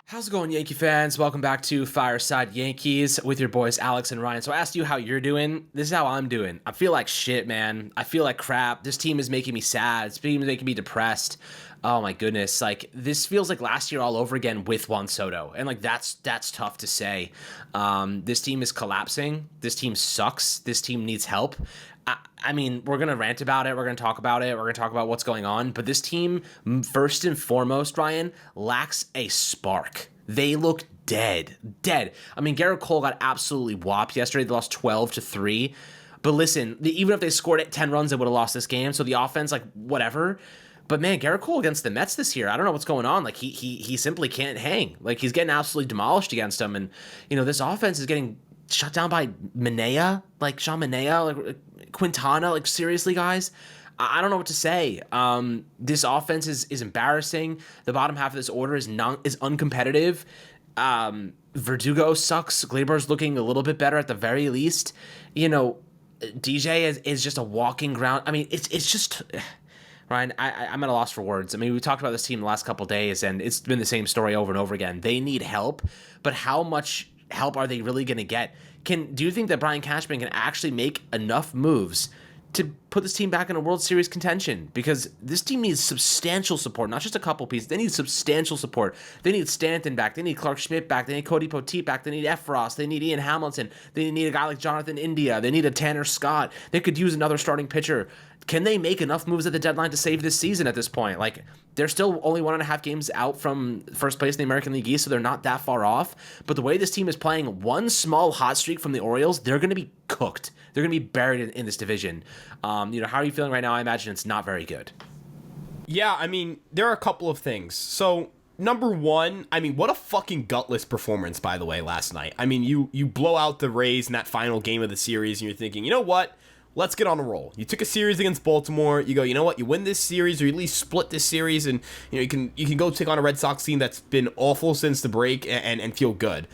How's it going, Yankee fans? Welcome back to Fireside Yankees with your boys Alex and Ryan. So I asked you how you're doing. This is how I'm doing. I feel like shit, man. I feel like crap. This team is making me sad. This team is making me depressed. Oh my goodness. Like, this feels like last year all over again with Juan Soto. And like that's tough to say. This team is collapsing. This team sucks. This team needs help. I mean, we're going to rant about it. We're going to talk about it. We're going to talk about what's going on. But this team, first and foremost, Ryan, lacks a spark. They look dead. I mean, Garrett Cole got absolutely whopped yesterday. They lost 12-3. But listen, even if they scored 10 runs, they would have lost this game. So the offense, like, whatever. But man, Garrett Cole against the Mets this year, I don't know what's going on. Like, he simply can't hang. Like, he's getting absolutely demolished against them. And, this offense is getting shut down by Manaea, like Sean Manaea, like Quintana. Like, seriously, guys, I don't know what to say. This offense is embarrassing. The bottom half of this order is uncompetitive. Verdugo sucks. Gleyber's looking a little bit better at the very least. DJ is just a walking ground. I mean, it's just Ryan. I'm at a loss for words. I mean, we talked about this team the last couple of days, and it's been the same story over and over again. They need help, but how much help are they really going to get? Do you think that Brian Cashman can actually make enough moves to put this team back in a World Series contention? Because this team needs substantial support, not just a couple pieces. They need substantial support. They need Stanton back. They need Clark Schmidt back. They need Cody Poteet back. They need Efros. They need Ian Hamilton. They need a guy like Jonathan India. They need a Tanner Scott. They could use another starting pitcher. Can they make enough moves at the deadline to save this season at this point? Like, they're still only 1.5 games out from first place in the American League East, so they're not that far off. But the way this team is playing, one small hot streak from the Orioles, they're going to be cooked. They're going to be buried in this division. How are you feeling right now? I imagine it's not very good. Yeah, I mean, there are a couple of things. So, number one, I mean, what a fucking gutless performance, by the way, last night. I mean, you blow out the Rays in that final game of the series, and you're thinking, you know what? Let's get on a roll. You took a series against Baltimore. You go, you know what? You win this series, or you at least split this series, and you can go take on a Red Sox team that's been awful since the break and feel good.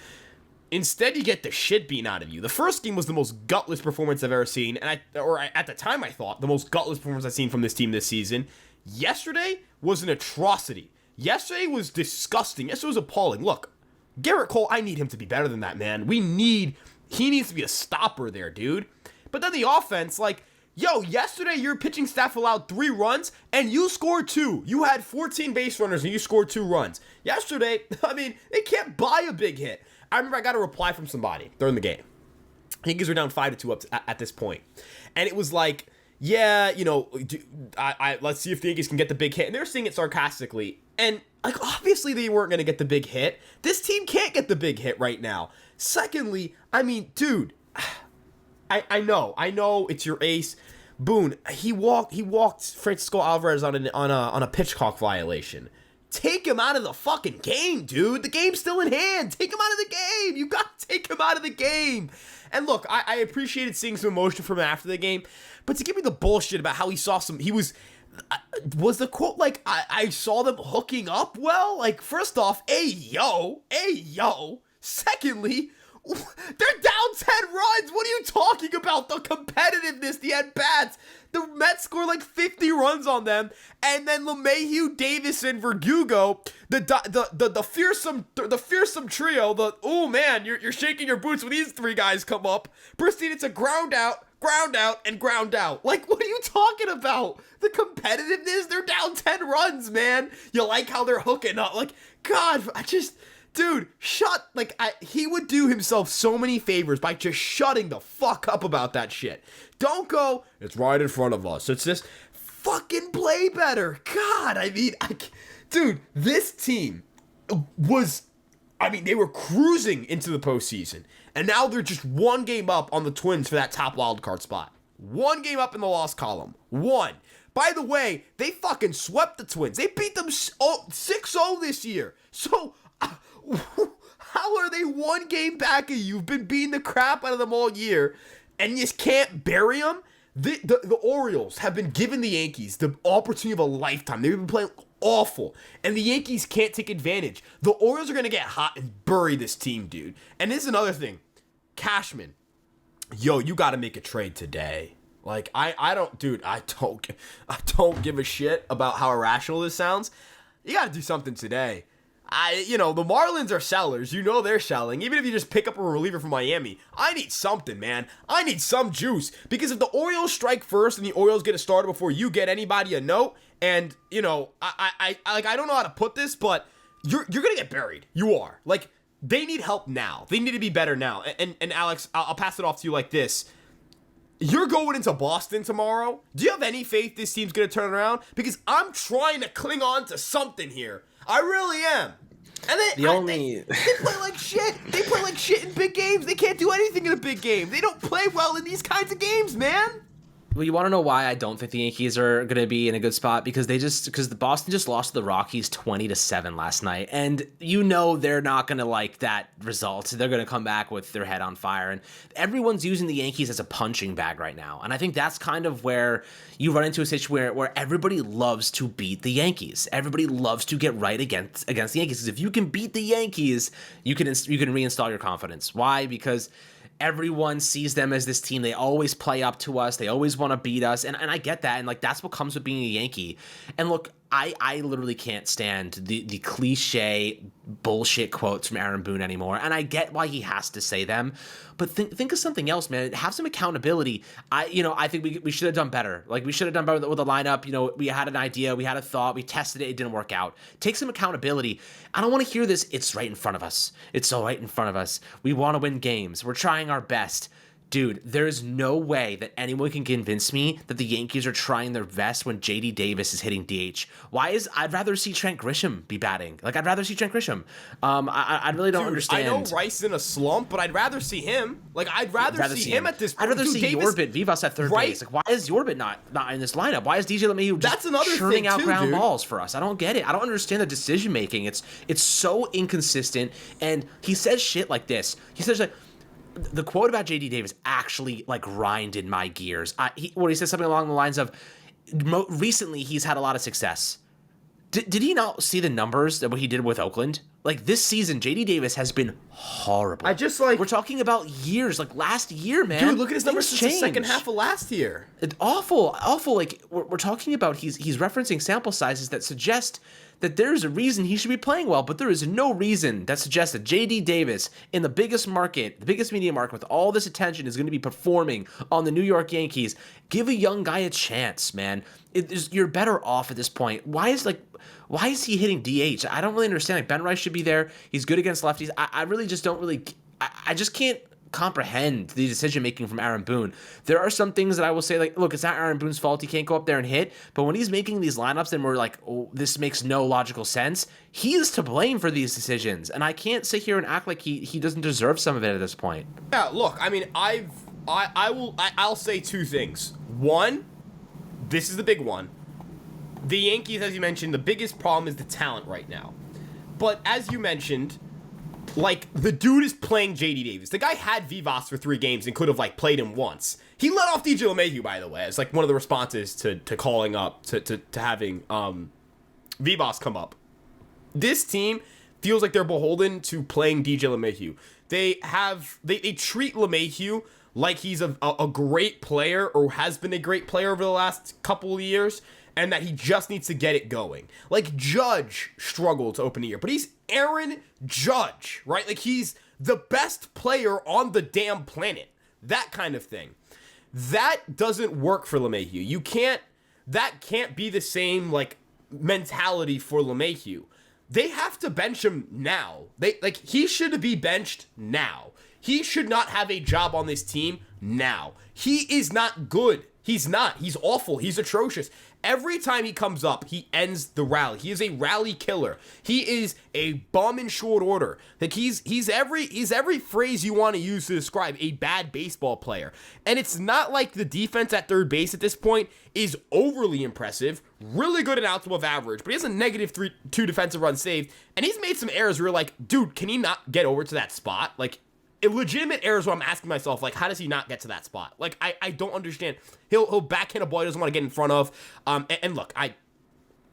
Instead, you get the shit beaten out of you. The first game was the most gutless performance I've ever seen, and at the time I thought the most gutless performance I've seen from this team this season. Yesterday was an atrocity. Yesterday was disgusting. Yesterday was appalling. Look, Garrett Cole, I need him to be better than that, man. He needs to be a stopper there, dude. But then the offense, yesterday your pitching staff allowed 3 runs, and you scored 2. You had 14 base runners, and you scored 2 runs. Yesterday, I mean, they can't buy a big hit. I remember I got a reply from somebody during the game. Yankees were down 5-2 up at this point. And it was like, yeah, let's see if the Yankees can get the big hit. And they're saying it sarcastically. And, obviously they weren't going to get the big hit. This team can't get the big hit right now. Secondly, I mean, dude, I know it's your ace. Boone, he walked Francisco Alvarez on a pitch clock violation. Take him out of the fucking game, dude. The game's still in hand. Take him out of the game. You got to take him out of the game. And look, I appreciated seeing some emotion from him after the game, but to give me the bullshit about how was the quote like, I saw them hooking up well? Like, first off, hey yo. Secondly, they're down 10 runs. What are you talking about? The competitiveness, the at-bats. The Mets score like 50 runs on them, and then LeMahieu, Davis, and Verdugo, the fearsome trio. Oh man, you're shaking your boots when these 3 guys come up. Proceed to ground out, and ground out. Like, what are you talking about? The competitiveness. They're down 10 runs, man. You like how they're hooking up? Like, God, dude, he would do himself so many favors by just shutting the fuck up about that shit. Don't go, it's right in front of us. It's just fucking play better. God, I mean, dude, this team they were cruising into the postseason. And now they're just 1 game up on the Twins for that top wildcard spot. 1 game up in the loss column. 1. By the way, they fucking swept the Twins. They beat them 6-0 this year. So, how are they 1 game back of you? You've been beating the crap out of them all year, and you just can't bury them? The Orioles have been giving the Yankees the opportunity of a lifetime. They've been playing awful, and the Yankees can't take advantage. The Orioles are going to get hot and bury this team, dude. And this is another thing. Cashman, you got to make a trade today. Like, I don't give a shit about how irrational this sounds. You got to do something today. The Marlins are sellers. They're selling. Even if you just pick up a reliever from Miami, I need something, man. I need some juice. Because if the Orioles strike first and the Orioles get a starter before you get anybody a note, and, I don't know how to put this, but you're going to get buried. You are. Like, they need help now. They need to be better now. And Alex, I'll pass it off to you like this. You're going into Boston tomorrow. Do you have any faith this team's going to turn around? Because I'm trying to cling on to something here. I really am. And they play like shit. They play like shit in big games. They can't do anything in a big game. They don't play well in these kinds of games, man. Well, you want to know why I don't think the Yankees are going to be in a good spot? Because the Boston just lost to the Rockies 20-7 last night, and they're not going to like that result. They're going to come back with their head on fire, and everyone's using the Yankees as a punching bag right now. And I think that's kind of where you run into a situation where everybody loves to beat the Yankees. Everybody loves to get right against the Yankees. Because if you can beat the Yankees, you can reinstall your confidence. Why? Because everyone sees them as this team. They always play up to us. They always want to beat us. And I get that. And that's what comes with being a Yankee. And look, I literally can't stand the cliche bullshit quotes from Aaron Boone anymore. And I get why he has to say them. But think of something else, man. Have some accountability. I think we should have done better. Like, we should have done better with the lineup. We had an idea. We had a thought. We tested it. It didn't work out. Take some accountability. I don't want to hear this. It's right in front of us. It's so right in front of us. We want to win games. We're trying our best. Dude, there is no way that anyone can convince me that the Yankees are trying their best when J.D. Davis is hitting DH. I'd rather see Trent Grisham be batting. Like, I'd rather see Trent Grisham. I really don't understand. I know Rice is in a slump, but I'd rather see him. Like, I'd rather see him at this point. I'd rather see Yorbit Vivas at third base. Like, why is Yorbit not in this lineup? Why is DJ LeMahieu just churning out ground balls for us? I don't get it. I don't understand the decision making. It's so inconsistent. And he says shit like this. He says like, the quote about J.D. Davis actually grinded my gears. He said something along the lines of, recently he's had a lot of success. Did he not see the numbers that what he did with Oakland? Like, this season, J.D. Davis has been horrible. We're talking about years, like last year, man. Dude, look at his numbers since the second half of last year. It's awful. Like, we're talking about he's referencing sample sizes that suggest that there's a reason he should be playing well, but there is no reason that suggests that J.D. Davis in the biggest market, the biggest media market with all this attention is going to be performing on the New York Yankees. Give a young guy a chance, man. You're better off at this point. Why is he hitting DH? I don't really understand. Like, Ben Rice should be there. He's good against lefties. I really just don't really. I just can't comprehend the decision making from Aaron Boone. There are some things that I will say, like, look, it's not Aaron Boone's fault. He can't go up there and hit. But when he's making these lineups and we're like, oh, this makes no logical sense, he is to blame for these decisions. And I can't sit here and act like he doesn't deserve some of it at this point. Yeah, look, I mean, I'll say two things. One, this is the big one. The Yankees, as you mentioned, the biggest problem is the talent right now. But as you mentioned, like, the dude is playing J.D. Davis. The guy had Vivas for 3 games and could have, played him once. He let off DJ LeMahieu, by the way, as, one of the responses to calling up, to having Vivas come up. This team feels like they're beholden to playing DJ LeMahieu. They treat LeMahieu like he's a great player, or has been a great player over the last couple of years, and that he just needs to get it going. Like, Judge struggled to open the year, but he's Aaron Judge, right? Like, he's the best player on the damn planet. That kind of thing. That doesn't work for LeMahieu. That can't be the same, mentality for LeMahieu. They have to bench him now. He should be benched now. He should not have a job on this team now. He is not good. He's not. He's awful. He's atrocious. Every time he comes up, he ends the rally. He is a rally killer. He is a bum in short order. Like, he's every phrase you want to use to describe a bad baseball player. And it's not like the defense at third base at this point is overly impressive. Really good and outs above average, but he has a -2 defensive runs saved. And he's made some errors where you're like, dude, can he not get over to that spot? Like, legitimate errors where I'm asking myself, how does he not get to that spot? Like, I don't understand. He'll backhand a ball he doesn't want to get in front of. And look,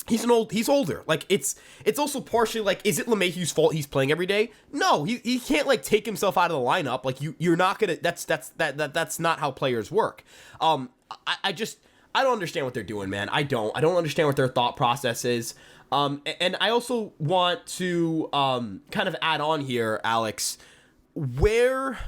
he's older. Like, it's also partially, is it LeMahieu's fault he's playing every day? No, he can't, take himself out of the lineup. Like, you're not gonna, that's not how players work. I don't understand what they're doing, man. I don't understand what their thought process is. And I also want to kind of add on here, Alex, where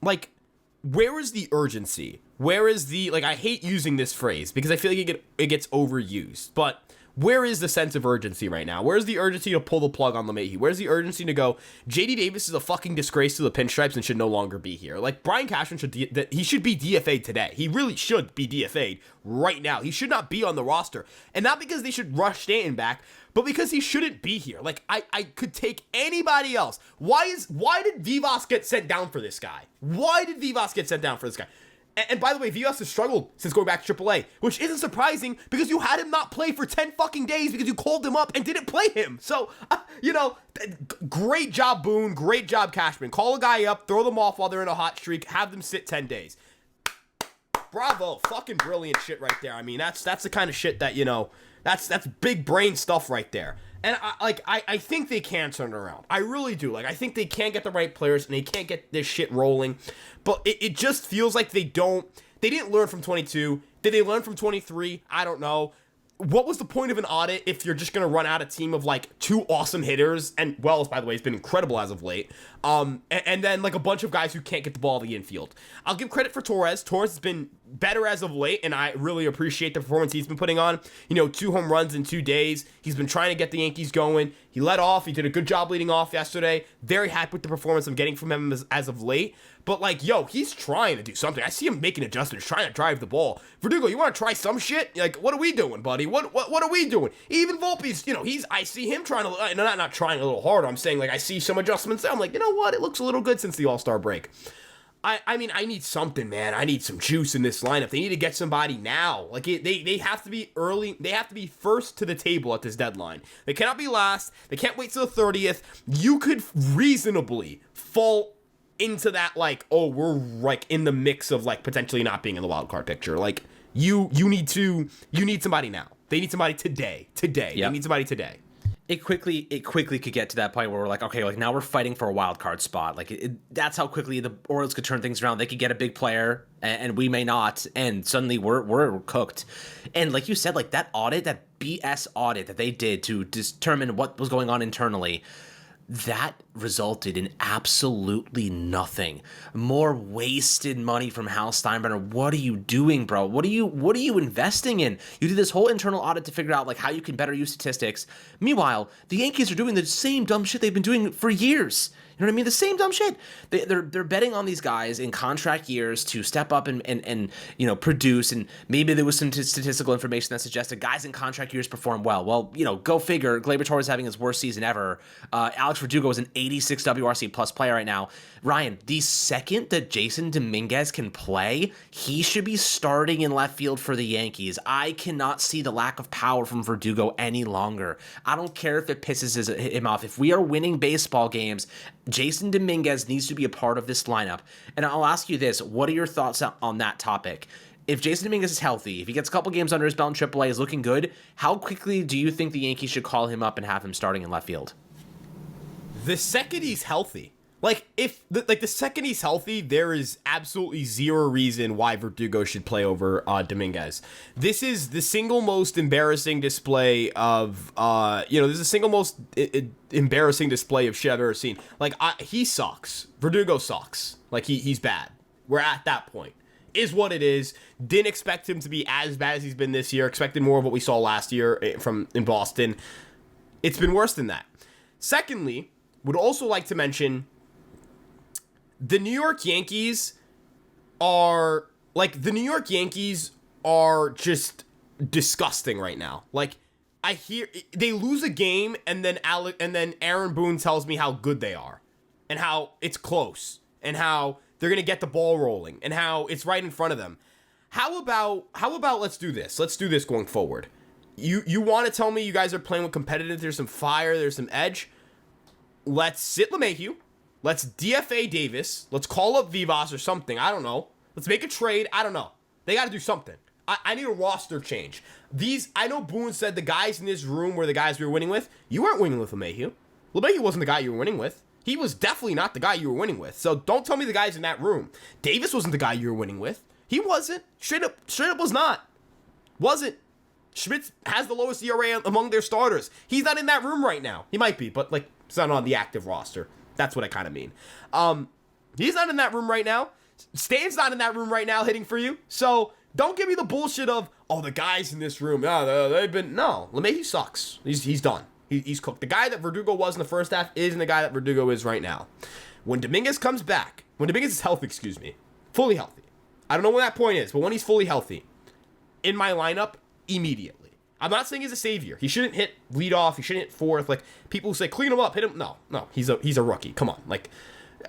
is the urgency? Where is the, like, I hate using this phrase because I feel like it gets overused, but where is the sense of urgency right now? Where's the urgency to pull the plug on LeMahieu? Where's the urgency to go, JD Davis is a fucking disgrace to the Pinstripes and should no longer be here? Like, Brian Cashman should be DFA'd today. He really should be DFA'd right now. He should not be on the roster. And not because they should rush Stanton back, but because he shouldn't be here. Like, I could take anybody else. Why did Vivas get sent down for this guy? Why did Vivas get sent down for this guy? And by the way, Vivas has struggled since going back to AAA, which isn't surprising because you had him not play for 10 fucking days because you called him up and didn't play him. So, great job, Boone. Great job, Cashman. Call a guy up, throw them off while they're in a hot streak, have them sit 10 days. Bravo. Fucking brilliant shit right there. I mean, that's the kind of shit that, that's big brain stuff right there. And I think they can turn it around. I really do. Like, I think they can get the right players and they can't get this shit rolling. But it just feels like they didn't learn from 22. Did they learn from 23? I don't know. What was the point of an audit if you're just going to run out a team of, like, 2 awesome hitters? And Wells, by the way, has been incredible as of late. And then, like, a bunch of guys who can't get the ball in the infield. I'll give credit for Torres. Torres has been better as of late, and I really appreciate the performance he's been putting on. 2 home runs in 2 days. He's been trying to get the Yankees going. He led off. He did a good job leading off yesterday. Very happy with the performance I'm getting from him as of late. But, like, he's trying to do something. I see him making adjustments, trying to drive the ball. Verdugo, you want to try some shit? Like, what are we doing, buddy? What are we doing? Even Volpe's, I see him trying to, not trying a little harder. I'm saying, like, I see some adjustments there. I'm like, you know what? It looks a little good since the All-Star break. I mean, I need something, man. I need some juice in this lineup. They need to get somebody now. Like, they have to be early. They have to be first to the table at this deadline. They cannot be last. They can't wait till the 30th. You could reasonably fall into that, like, oh, we're, like, in the mix of, like, potentially not being in the wild card picture. Like, you need somebody now. They need somebody today. Yep. They need somebody today. It quickly could get to that point where we're like, okay, like now we're fighting for a wild card spot. Like that's how quickly the Orioles could turn things around. They could get a big player, and we may not, and suddenly we're cooked. And like you said, like that audit, that BS audit that they did to determine what was going on internally, that resulted in absolutely nothing. More wasted money from Hal Steinbrenner. What are you doing, bro? What are you investing in? You did this whole internal audit to figure out like how you can better use statistics. Meanwhile, the Yankees are doing the same dumb shit they've been doing for years. You know what I mean? The same dumb shit. They're betting on these guys in contract years to step up and produce, and maybe there was some statistical information that suggested guys in contract years perform well. Well, go figure. Gleyber Torres is having his worst season ever. Alex Verdugo is an 86 WRC plus player right now. Ryan, the second that Jason Dominguez can play, he should be starting in left field for the Yankees. I cannot see the lack of power from Verdugo any longer. I don't care if it pisses him off. If we are winning baseball games, Jason Dominguez needs to be a part of this lineup. And I'll ask you this, what are your thoughts on that topic? If Jason Dominguez is healthy, if he gets a couple games under his belt in AAA, is looking good, how quickly do you think the Yankees should call him up and have him starting in left field? The second he's healthy. Like, the second he's healthy, there is absolutely zero reason why Verdugo should play over Dominguez. This is the single most embarrassing display of, this is the single most embarrassing display of shit I've ever seen. Like, he sucks. Verdugo sucks. Like, he's bad. We're at that point. Is what it is. Didn't expect him to be as bad as he's been this year. Expected more of what we saw last year in Boston. It's been worse than that. Secondly, would also like to mention the New York Yankees are just disgusting right now. Like, I hear they lose a game and then Aaron Boone tells me how good they are and how it's close and how they're going to get the ball rolling and how it's right in front of them. How about let's do this. Let's do this going forward. You want to tell me you guys are playing with competitive, there's some fire, there's some edge. Let's sit LeMahieu. Let's DFA Davis. Let's call up Vivas or something. I don't know. Let's make a trade. I don't know. They got to do something. I need a roster change. I know Boone said the guys in this room were the guys we were winning with. You weren't winning with LeMahieu. LeMahieu wasn't the guy you were winning with. He was definitely not the guy you were winning with. So don't tell me the guys in that room. Davis wasn't the guy you were winning with. He wasn't. Straight up was not. Wasn't. Schmitz has the lowest ERA among their starters. He's not in that room right now. He might be, but like he's not on the active roster. That's what I kind of mean. He's not in that room right now. Stan's not in that room right now hitting for you. So don't give me the bullshit of, oh, the guys in this room, they've been... No, LeMahieu sucks. He's done. He's cooked. The guy that Verdugo was in the first half isn't the guy that Verdugo is right now. When Dominguez comes back, when Dominguez is healthy, fully healthy. I don't know when that point is, but when he's fully healthy, in my lineup, immediately. I'm not saying he's a savior. He shouldn't hit leadoff. He shouldn't hit fourth. Like, people say, clean him up, hit him. No, he's a rookie. Come on. Like,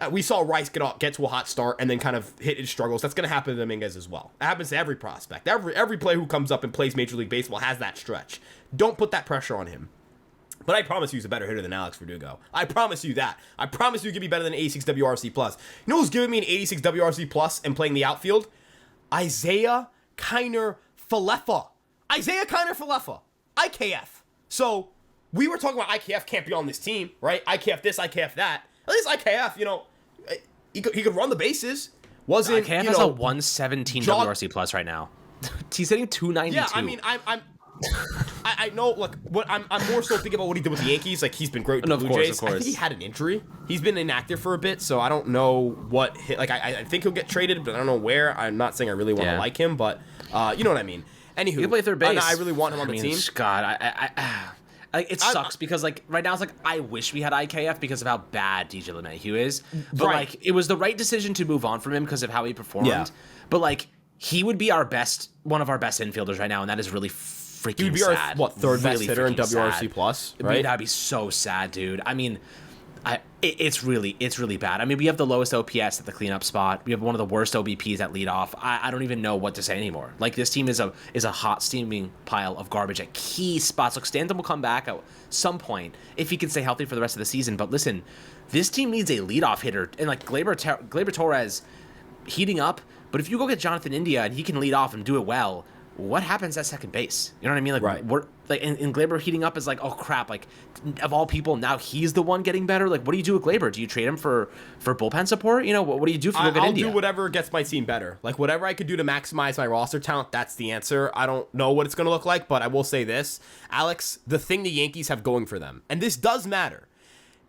we saw Rice get to a hot start and then kind of hit his struggles. That's going to happen to Dominguez as well. It happens to every prospect. Every player who comes up and plays Major League Baseball has that stretch. Don't put that pressure on him. But I promise you he's a better hitter than Alex Verdugo. I promise you that. I promise you he'll be better than an 86 WRC+. You know who's giving me an 86 WRC+ and playing the outfield? Isaiah Kiner Falefa. IKF. So, we were talking about IKF can't be on this team, right? IKF this, IKF that. At least IKF, he could run the bases. IKF has a 117 WRC+ right now. He's hitting 292. Yeah, I mean, I know, look, I'm more so thinking about what he did with the Yankees. Like, he's been great with the Blue Jays. I think he had an injury. He's been inactive for a bit, so I don't know what hit. Like, I think he'll get traded, but I don't know where. I'm not saying I really want to like him, but you know what I mean. Anywho, he can play third base. I really want him on the team. God, it sucks because, like, right now it's like I wish we had IKF because of how bad DJ LeMahieu is. But like, it was the right decision to move on from him because of how he performed. Yeah. But like, he would be one of our best infielders right now, and that is really freaking sad. He would be our third best hitter in WRC+, right? I mean, that'd be so sad, dude. I mean, it's really bad. I mean, we have the lowest OPS at the cleanup spot. We have one of the worst OBPs at leadoff. I don't even know what to say anymore. Like, this team is a hot steaming pile of garbage at key spots. Look, Stanton will come back at some point if he can stay healthy for the rest of the season. But listen, this team needs a leadoff hitter, and like Gleyber Torres heating up. But if you go get Jonathan India and he can lead off and do it well, what happens at second base? You know what I mean? Like, right. We're like, and Gleyber heating up is like, oh crap! Like, of all people, now he's the one getting better. Like, what do you do with Gleyber? Do you trade him for bullpen support? You know, what do you do if you go get India? I'll do whatever gets my team better. Like, whatever I could do to maximize my roster talent, that's the answer. I don't know what it's going to look like, but I will say this, Alex, the thing the Yankees have going for them, and this does matter,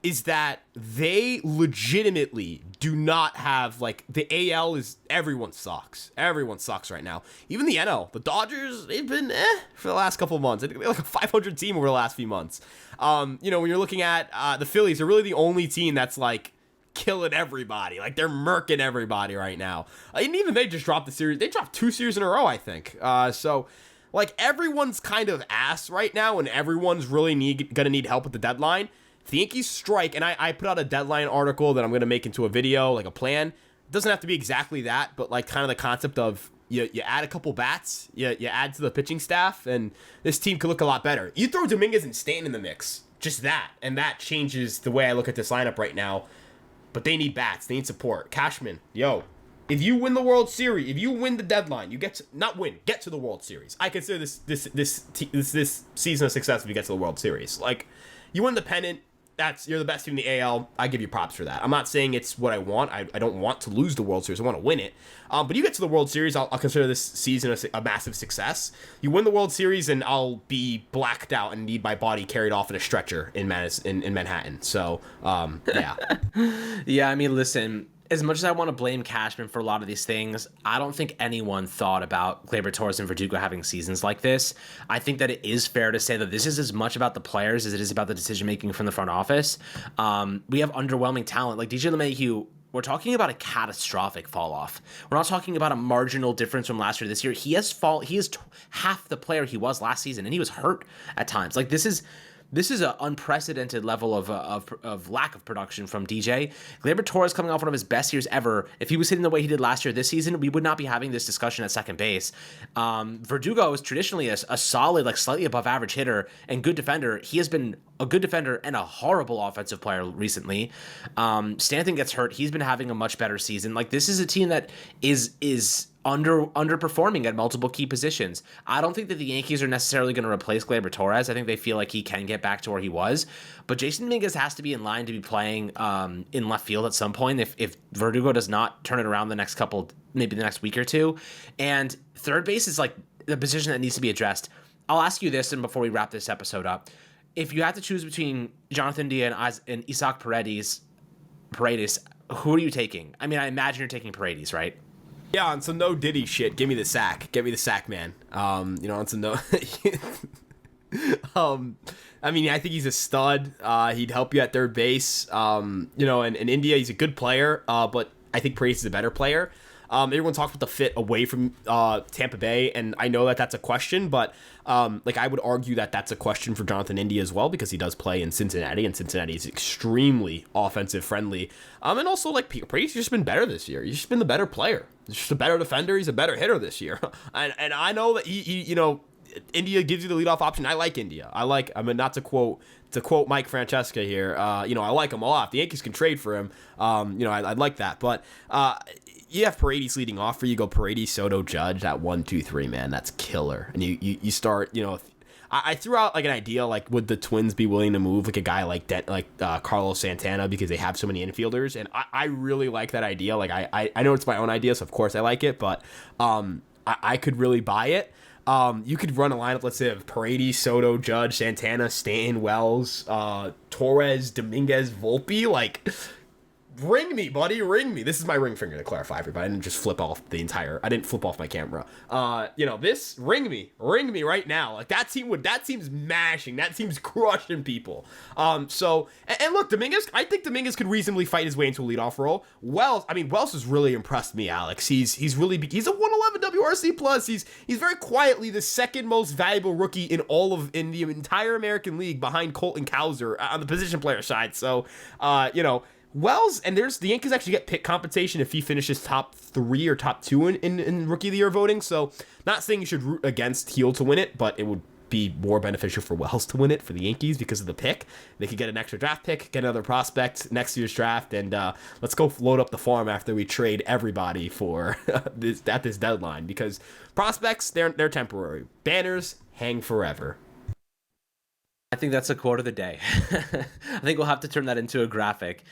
is that they legitimately do not have, like, the AL is, everyone sucks. Everyone sucks right now. Even the NL, the Dodgers, they've been for the last couple of months. They're like a 500 team over the last few months. When you're looking at the Phillies, they're really the only team that's, like, killing everybody. Like, they're murking everybody right now. And even they just dropped the series. They dropped 2 series in a row, I think. So, like, everyone's kind of ass right now, and everyone's really gonna need help with the deadline. If the Yankees strike, and I put out a deadline article that I'm going to make into a video, like a plan. It doesn't have to be exactly that, but like kind of the concept of you add a couple bats, you add to the pitching staff, and this team could look a lot better. You throw Dominguez and Stanton in the mix, just that, and that changes the way I look at this lineup right now. But they need bats, they need support. Cashman, if you win the World Series, if you win the deadline, you get to the World Series. I consider this season a success if you get to the World Series. Like, you win the pennant. You're the best team in the AL. I give you props for that. I'm not saying it's what I want. I don't want to lose the World Series. I want to win it. But you get to the World Series, I'll consider this season a massive success. You win the World Series, and I'll be blacked out and need my body carried off in a stretcher in Manhattan. So, yeah. Yeah, I mean, listen, as much as I want to blame Cashman for a lot of these things, I don't think anyone thought about Gleyber Torres and Verdugo having seasons like this. I think that it is fair to say that this is as much about the players as it is about the decision-making from the front office. We have underwhelming talent. Like DJ LeMahieu, we're talking about a catastrophic fall-off. We're not talking about a marginal difference from last year to this year. He is half the player he was last season, and he was hurt at times. Like, this is an unprecedented level of lack of production from DJ. Gleyber Torres coming off one of his best years ever. If he was hitting the way he did last year this season, we would not be having this discussion at second base. Verdugo is traditionally a solid, like slightly above average hitter and good defender. He has been a good defender and a horrible offensive player recently. Stanton gets hurt. He's been having a much better season. Like, this is a team that is underperforming at multiple key positions. I don't think that the Yankees are necessarily going to replace Gleyber Torres. I think they feel like he can get back to where he was. But Jason Dominguez has to be in line to be playing in left field at some point if Verdugo does not turn it around maybe the next week or two. And third base is like, the position that needs to be addressed. I'll ask you this, and before we wrap this episode up, if you had to choose between Jonathan Dia and Isaac Paredes, who are you taking? I mean, I imagine you're taking Paredes, right? Yeah, on some no Diddy shit. Give me the sack. Get me the sack, man. On some no. I mean, I think he's a stud. He'd help you at third base. In India, he's a good player. But I think Paredes is a better player. Everyone talks about the fit away from Tampa Bay, and I know that that's a question, but I would argue that that's a question for Jonathan India as well, because he does play in Cincinnati, and Cincinnati is extremely offensive friendly. And also, Paredes just been better this year. He's just been the better player. He's just a better defender. He's a better hitter this year. and I know that India gives you the leadoff option. I like India. Not to quote Mike Francesca here. I like him a lot. If the Yankees can trade for him, I'd like that. But you have Paredes leading off for you. Go Paredes, Soto, Judge. That 1, 2, 3, man, that's killer. And you start. I threw out an idea, would the Twins be willing to move a guy like Carlos Santana, because they have so many infielders, and I really like that idea. I know it's my own idea, so of course I like it, but I could really buy it. You could run a lineup, let's say, of Paredes, Soto, Judge, Santana, Stanton, Wells, Torres, Dominguez, Volpe. Ring me, buddy, ring me. This is my ring finger, to clarify, everybody. I didn't just flip off I didn't flip off my camera. This, ring me right now. That team's mashing. That team's crushing people. Look, Dominguez, I think Dominguez could reasonably fight his way into a leadoff role. Wells has really impressed me, Alex. He's a 111 WRC plus. He's very quietly the second most valuable rookie in the entire American League, behind Colton Cowser on the position player side. So, Wells, and the Yankees actually get pick compensation if he finishes top 3 or top 2 in Rookie of the Year voting. So, not saying you should root against Heel to win it, but it would be more beneficial for Wells to win it for the Yankees because of the pick. They could get an extra draft pick, get another prospect next year's draft, and let's go load up the farm after we trade everybody for this deadline, because prospects, they're temporary. Banners hang forever. I think that's a quote of the day. I think we'll have to turn that into a graphic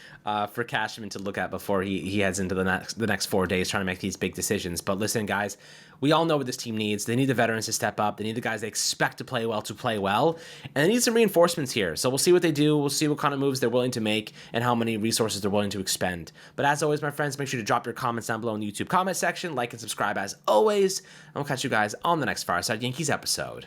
for Cashman to look at before he heads into the next 4 days trying to make these big decisions. But listen, guys, we all know what this team needs. They need the veterans to step up. They need the guys they expect to play well. And they need some reinforcements here. So we'll see what they do. We'll see what kind of moves they're willing to make and how many resources they're willing to expend. But as always, my friends, make sure to drop your comments down below in the YouTube comment section. Like and subscribe as always. And we'll catch you guys on the next Fireside Yankees episode.